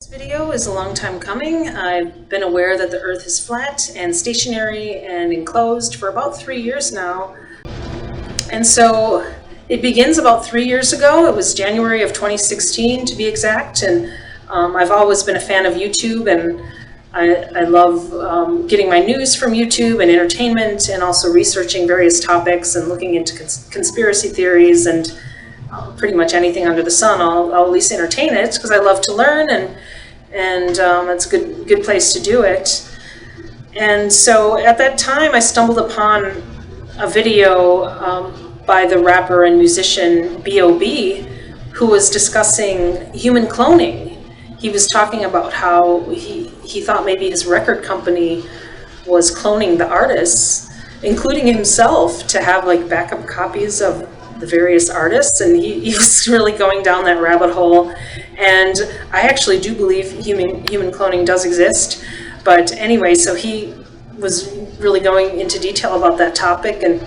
This video is a long time coming. I've been aware that the Earth is flat and stationary and enclosed for about 3 years now. And so it begins about 3 years ago. It was January of 2016 to be exact. And I've always been a fan of YouTube, and I love getting my news from YouTube and entertainment, and also researching various topics and looking into conspiracy theories and pretty much anything under the sun. I'll at least entertain it because I love to learn, and it's a good place to do it. And so at that time I stumbled upon a video by the rapper and musician B.O.B., who was discussing human cloning. He was talking about how he thought maybe his record company was cloning the artists, including himself, to have like backup copies of the various artists, and he was really going down that rabbit hole. And I actually do believe human cloning does exist. But anyway, so he was really going into detail about that topic, and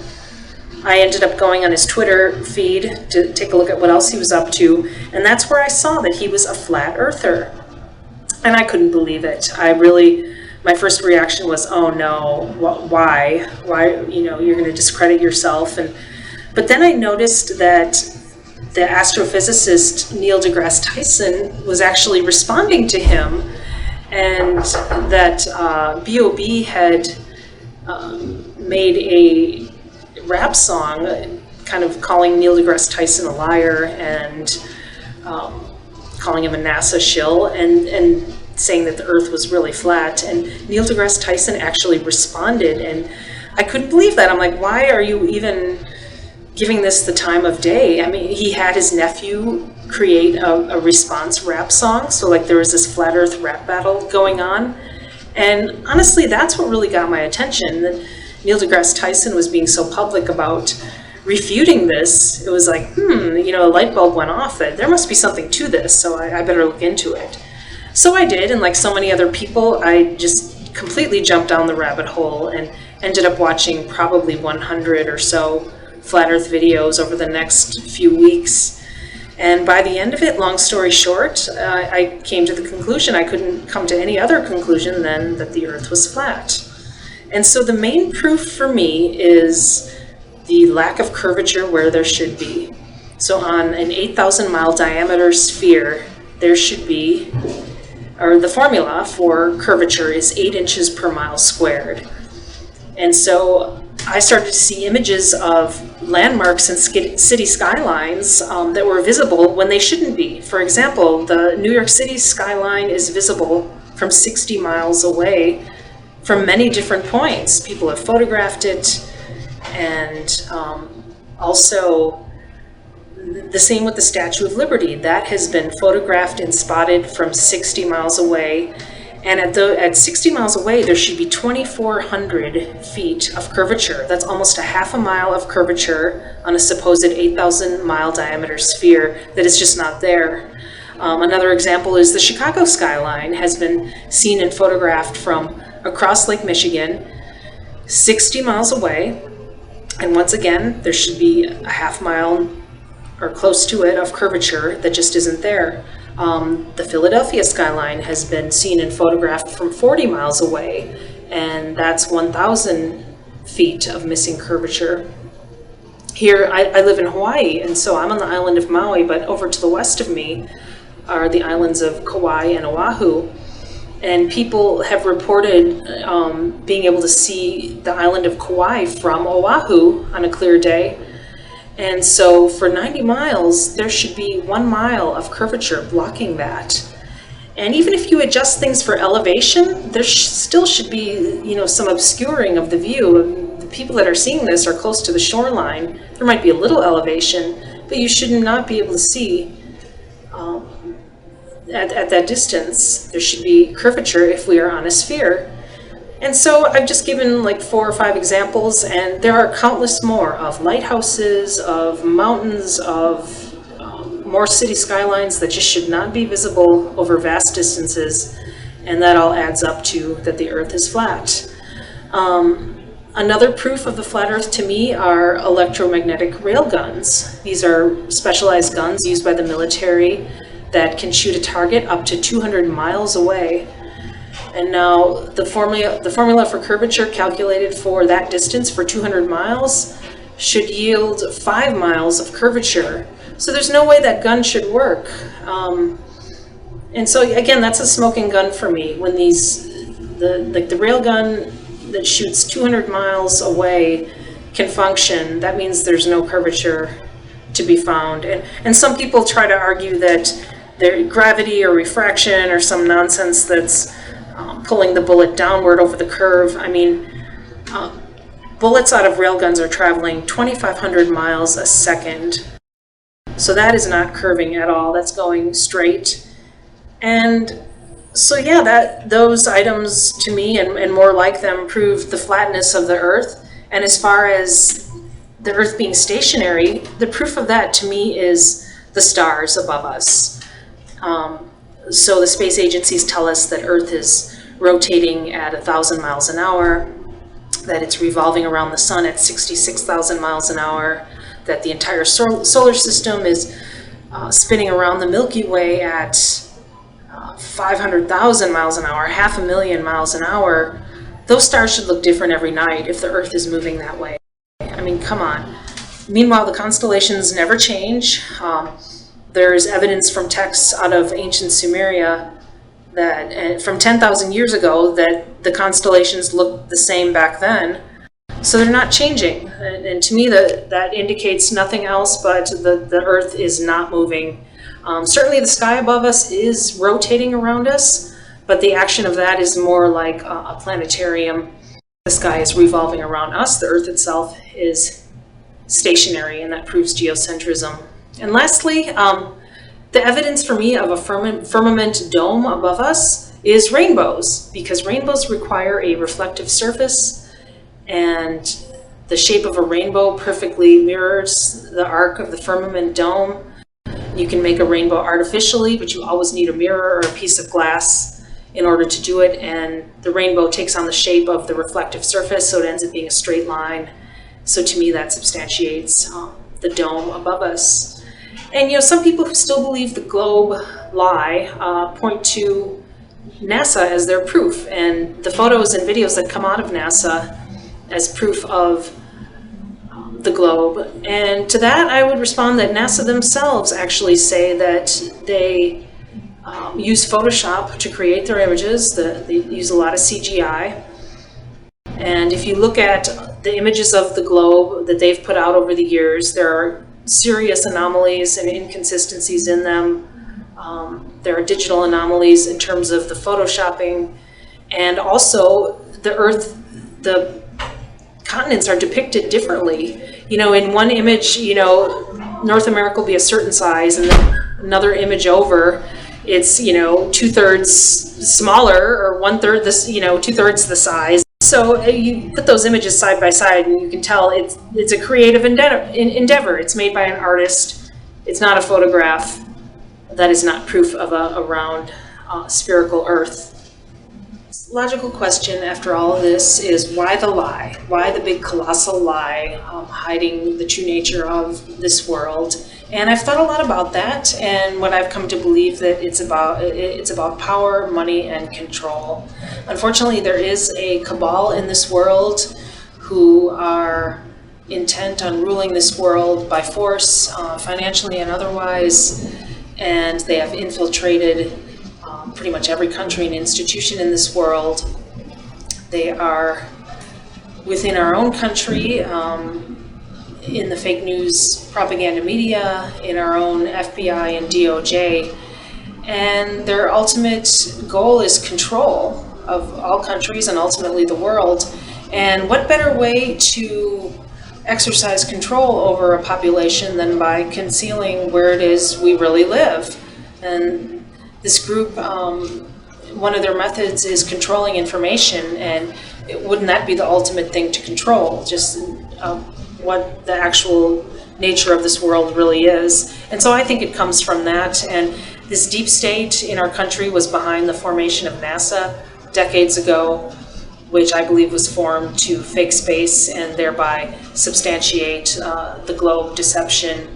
I ended up going on his Twitter feed to take a look at what else he was up to, and that's where I saw that he was a flat earther. And I couldn't believe it. My first reaction was, oh no, why, you're going to discredit yourself. But then I noticed that the astrophysicist Neil deGrasse Tyson was actually responding to him, and that B.O.B. had made a rap song kind of calling Neil deGrasse Tyson a liar and calling him a NASA shill and saying that the Earth was really flat. And Neil deGrasse Tyson actually responded, and I couldn't believe that. I'm like, why are you even giving this the time of day? I mean, he had his nephew create a response rap song, so like there was this flat earth rap battle going on. And honestly, that's what really got my attention, that Neil deGrasse Tyson was being so public about refuting this. It was like, a light bulb went off that there must be something to this, so I better look into it. So I did, and like so many other people, I just completely jumped down the rabbit hole and ended up watching probably 100 or so flat earth videos over the next few weeks. And by the end of it, long story short, I came to the conclusion, I couldn't come to any other conclusion than that the Earth was flat. And so the main proof for me is the lack of curvature where there should be. So on an 8,000 mile diameter sphere, there should be, or the formula for curvature is 8 inches per mile squared. And so I started to see images of landmarks and city skylines that were visible when they shouldn't be. For example, the New York City skyline is visible from 60 miles away from many different points. People have photographed it, and also the same with the Statue of Liberty. That has been photographed and spotted from 60 miles away. And at 60 miles away, there should be 2,400 feet of curvature. That's almost a half a mile of curvature on a supposed 8,000 mile diameter sphere that is just not there. Another example is the Chicago skyline has been seen and photographed from across Lake Michigan, 60 miles away. And once again, there should be a half mile or close to it of curvature that just isn't there. The Philadelphia skyline has been seen and photographed from 40 miles away, and that's 1,000 feet of missing curvature. Here, I live in Hawaii, and so I'm on the island of Maui, but over to the west of me are the islands of Kauai and Oahu. And people have reported being able to see the island of Kauai from Oahu on a clear day. And so for 90 miles, there should be 1 mile of curvature blocking that. And even if you adjust things for elevation, there still should be, some obscuring of the view. The people that are seeing this are close to the shoreline. There might be a little elevation, but you should not be able to see at that distance. There should be curvature if we are on a sphere. And so I've just given like 4 or 5 examples, and there are countless more of lighthouses, of mountains, of more city skylines that just should not be visible over vast distances, and that all adds up to that the Earth is flat. Another proof of the flat Earth to me are electromagnetic railguns. These are specialized guns used by the military that can shoot a target up to 200 miles away. And now the formula for curvature calculated for that distance for 200 miles should yield 5 miles of curvature. So there's no way that gun should work. And so again, that's a smoking gun for me. When the rail gun that shoots 200 miles away can function, that means there's no curvature to be found. And some people try to argue that there's gravity or refraction or some nonsense that's pulling the bullet downward over the curve. I mean, bullets out of railguns are traveling 2,500 miles a second. So that is not curving at all. That's going straight. And so yeah, those items to me and more like them prove the flatness of the Earth. And as far as the Earth being stationary, the proof of that to me is the stars above us. So the space agencies tell us that Earth is rotating at 1,000 miles an hour, that it's revolving around the sun at 66,000 miles an hour, that the entire solar system is spinning around the Milky Way at 500,000 miles an hour, 500,000 miles an hour. Those stars should look different every night if the Earth is moving that way. I mean, come on. Meanwhile, the constellations never change. There's evidence from texts out of ancient Sumeria that from 10,000 years ago that the constellations looked the same back then. So they're not changing. And to me, that indicates nothing else but the Earth is not moving. Certainly the sky above us is rotating around us, but the action of that is more like a planetarium. The sky is revolving around us. The Earth itself is stationary, and that proves geocentrism. And lastly, the evidence for me of a firmament dome above us is rainbows, because rainbows require a reflective surface, and the shape of a rainbow perfectly mirrors the arc of the firmament dome. You can make a rainbow artificially, but you always need a mirror or a piece of glass in order to do it, and the rainbow takes on the shape of the reflective surface, so it ends up being a straight line. So to me, that substantiates the dome above us. And some people who still believe the globe lie point to NASA as their proof, and the photos and videos that come out of NASA as proof of the globe. And to that, I would respond that NASA themselves actually say that they use Photoshop to create their images. They use a lot of CGI. And if you look at the images of the globe that they've put out over the years, there are serious anomalies and inconsistencies in them. There are digital anomalies in terms of the photoshopping, and also the continents are depicted differently. In one image, North America will be a certain size, and then another image over, it's 2/3 smaller, or 1/3 this, 2/3 the size. So you put those images side by side, and you can tell it's a creative endeavor. It's made by an artist. It's not a photograph. That is not proof of a round spherical Earth. Logical question after all of this is, why the lie? Why the big colossal lie hiding the true nature of this world? And I've thought a lot about that, and what I've come to believe that it's about power, money, and control. Unfortunately, there is a cabal in this world who are intent on ruling this world by force, financially and otherwise, and they have infiltrated pretty much every country and institution in this world. They are within our own country, in the fake news propaganda media, in our own FBI and DOJ, and their ultimate goal is control of all countries and ultimately the world. And what better way to exercise control over a population than by concealing where it is we really live? And this group, one of their methods is controlling information, and wouldn't that be the ultimate thing to control? Just what the actual nature of this world really is. And so I think it comes from that. And this deep state in our country was behind the formation of NASA decades ago, which I believe was formed to fake space and thereby substantiate the globe deception.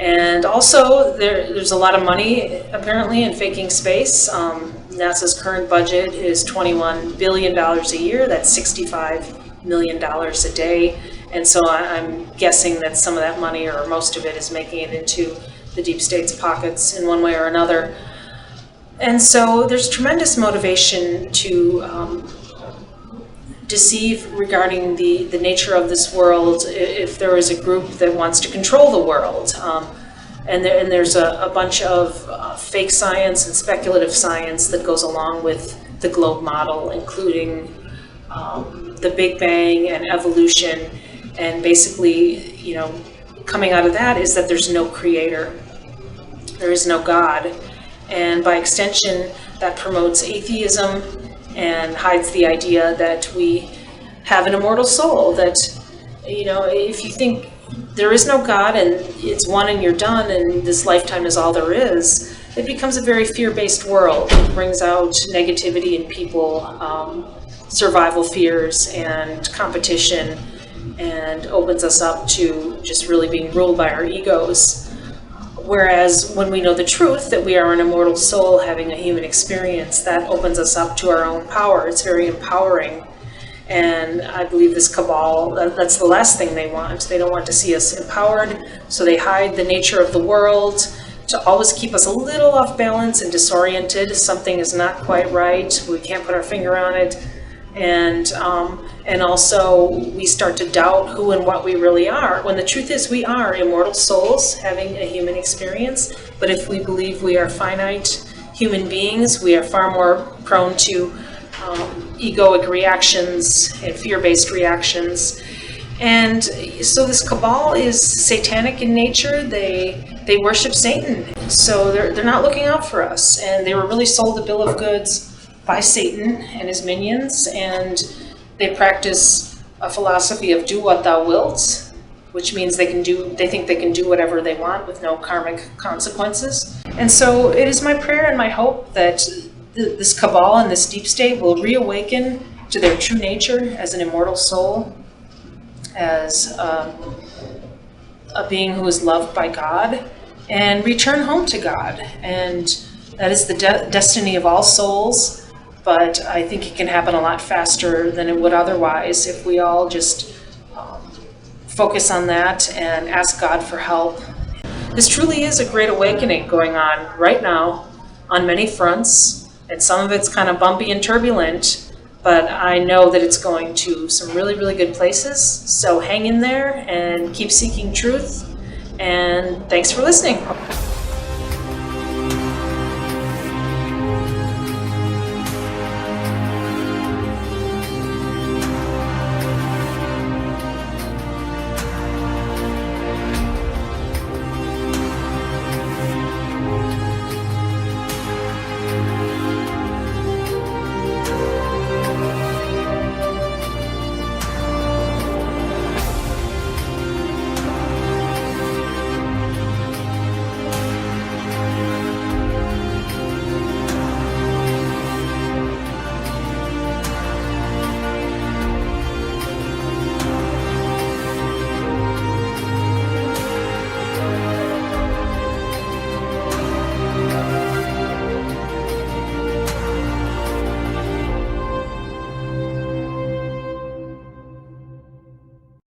And also, there's a lot of money apparently in faking space. NASA's current budget is $21 billion a year. That's $65 million a day. And so I'm guessing that some of that money, or most of it, is making it into the deep state's pockets in one way or another. And so there's tremendous motivation to deceive regarding the nature of this world if there is a group that wants to control the world. And there's a bunch of fake science and speculative science that goes along with the globe model, including the Big Bang and evolution. And basically, coming out of that is that there's no creator. There is no God. And by extension, that promotes atheism and hides the idea that we have an immortal soul, that, if you think there is no God and it's one and you're done and this lifetime is all there is, it becomes a very fear-based world. It brings out negativity in people, survival fears and competition, and opens us up to just really being ruled by our egos. Whereas when we know the truth, that we are an immortal soul having a human experience, that opens us up to our own power. It's very empowering. And I believe this cabal, that's the last thing they want. They don't want to see us empowered, so they hide the nature of the world to always keep us a little off balance and disoriented. Something is not quite right. We can't put our finger on it. And also we start to doubt who and what we really are, when the truth is we are immortal souls having a human experience. But if we believe we are finite human beings, we are far more prone to egoic reactions and fear-based reactions. And so this cabal is satanic in nature. They worship Satan, so they're not looking out for us. And they were really sold a bill of goods by Satan and his minions, and they practice a philosophy of do what thou wilt, which means they think they can do whatever they want with no karmic consequences. And so it is my prayer and my hope that this cabal and this deep state will reawaken to their true nature as an immortal soul, as a being who is loved by God, and return home to God. And that is the destiny of all souls. But I think it can happen a lot faster than it would otherwise if we all just focus on that and ask God for help. This truly is a great awakening going on right now on many fronts, and some of it's kind of bumpy and turbulent, but I know that it's going to some really, really good places. So hang in there and keep seeking truth, and thanks for listening.